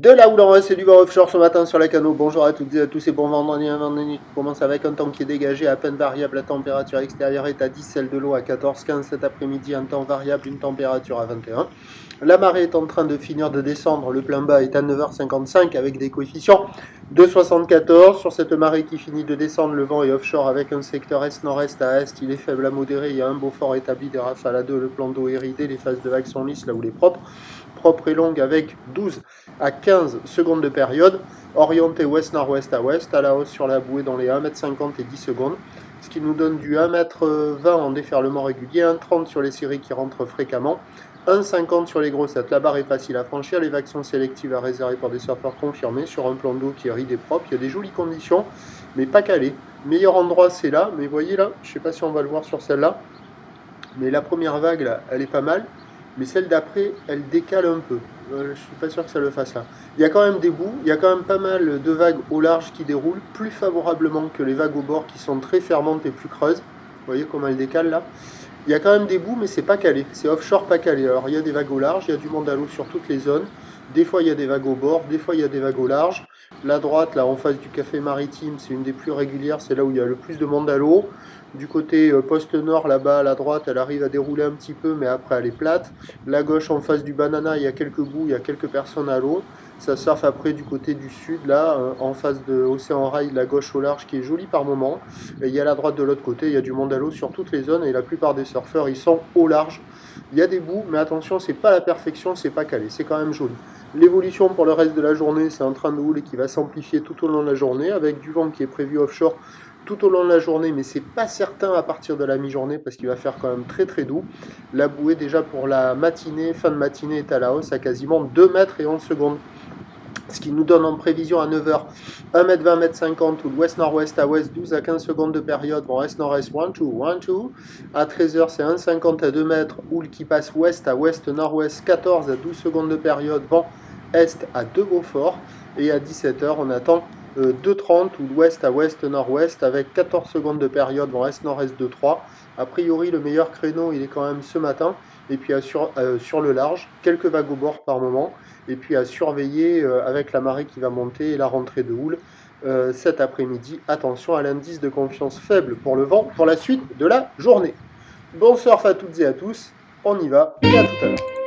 De là où l'on reste, c'est du vent offshore ce matin sur la canot. Bonjour à toutes et à tous et bon vendredi, un vendredi qui commence avec un temps qui est dégagé, à peine variable. La température extérieure est à 10, celle de l'eau à 14-15 cet après-midi, un temps variable, une température à 21. La marée est en train de finir de descendre, le plein bas est à 9h55 avec des coefficients de 74. Sur cette marée qui finit de descendre, le vent est offshore avec un secteur est-nord-est à est, il est faible à modéré, il y a un beau fort établi, des rafales à 2, le plan d'eau est ridé, les phases de vagues sont lisses là où il est propre et longue avec 12 à 15 secondes de période, orientée ouest-nord-ouest à ouest, à la hausse sur la bouée dans les 1m50 et 10 secondes, ce qui nous donne du 1m20 en déferlement régulier, 1m30 sur les séries qui rentrent fréquemment, 1,50 sur les grossettes. La barre est facile à franchir, les vagues sont sélectives à réserver pour des surfeurs confirmés sur un plan d'eau qui est ridé propre. Il y a des jolies conditions, mais pas calées. Meilleur endroit, c'est là, mais voyez là, je ne sais pas si on va le voir sur celle-là, mais la première vague, là, elle est pas mal, mais celle d'après, elle décale un peu. Je ne suis pas sûr que ça le fasse là. Il y a quand même des bouts, il y a quand même pas mal de vagues au large qui déroulent, plus favorablement que les vagues au bord qui sont très fermantes et plus creuses. Vous voyez comment elles décalent là. Il y a quand même des bouts, mais c'est pas calé. C'est offshore, pas calé. Alors il y a des vagues au large, il y a du monde à l'eau sur toutes les zones. Des fois il y a des vagues au bord, des fois il y a des vagues au large. La droite, là en face du café maritime, c'est une des plus régulières, c'est là où il y a le plus de monde à l'eau. Du côté poste nord, là-bas à la droite, elle arrive à dérouler un petit peu, mais après elle est plate. La gauche, en face du banana, il y a quelques bouts, il y a quelques personnes à l'eau. Ça surfe après du côté du sud, là, en face de Océan Rail, la gauche au large, qui est jolie par moment. Et il y a la droite de l'autre côté, il y a du monde à l'eau sur toutes les zones, et la plupart des surfeurs, ils sont au large. Il y a des bouts, mais attention, c'est pas la perfection, c'est pas calé, c'est quand même joli. L'évolution pour le reste de la journée, c'est un train de houle qui va s'amplifier tout au long de la journée, avec du vent qui est prévu offshore tout au long de la journée, mais c'est pas certain à partir de la mi-journée parce qu'il va faire quand même très très doux. La bouée déjà pour la matinée, fin de matinée, est à la hausse à quasiment 2 mètres et 11 secondes. Ce qui nous donne en prévision à 9h 1m20, 1m50 ou de ouest-nord-ouest à ouest, 12 à 15 secondes de période, bon est-nord-est, 1, 2, 1, 2. À 13h, c'est 1,50 à 2 mètres, houle qui passe ouest à ouest-nord-ouest, 14 à 12 secondes de période, vent est à 2 gros forts. Et à 17h, on attend 2,30 ou d'ouest à ouest-nord-ouest avec 14 secondes de période, vent est-nord-est 2,3. A priori, le meilleur créneau, il est quand même ce matin. Et puis sur le large, quelques vagues au bord par moment. Et puis à surveiller avec la marée qui va monter et la rentrée de houle cet après-midi. Attention à l'indice de confiance faible pour le vent pour la suite de la journée. Bon surf à toutes et à tous, on y va et à tout à l'heure.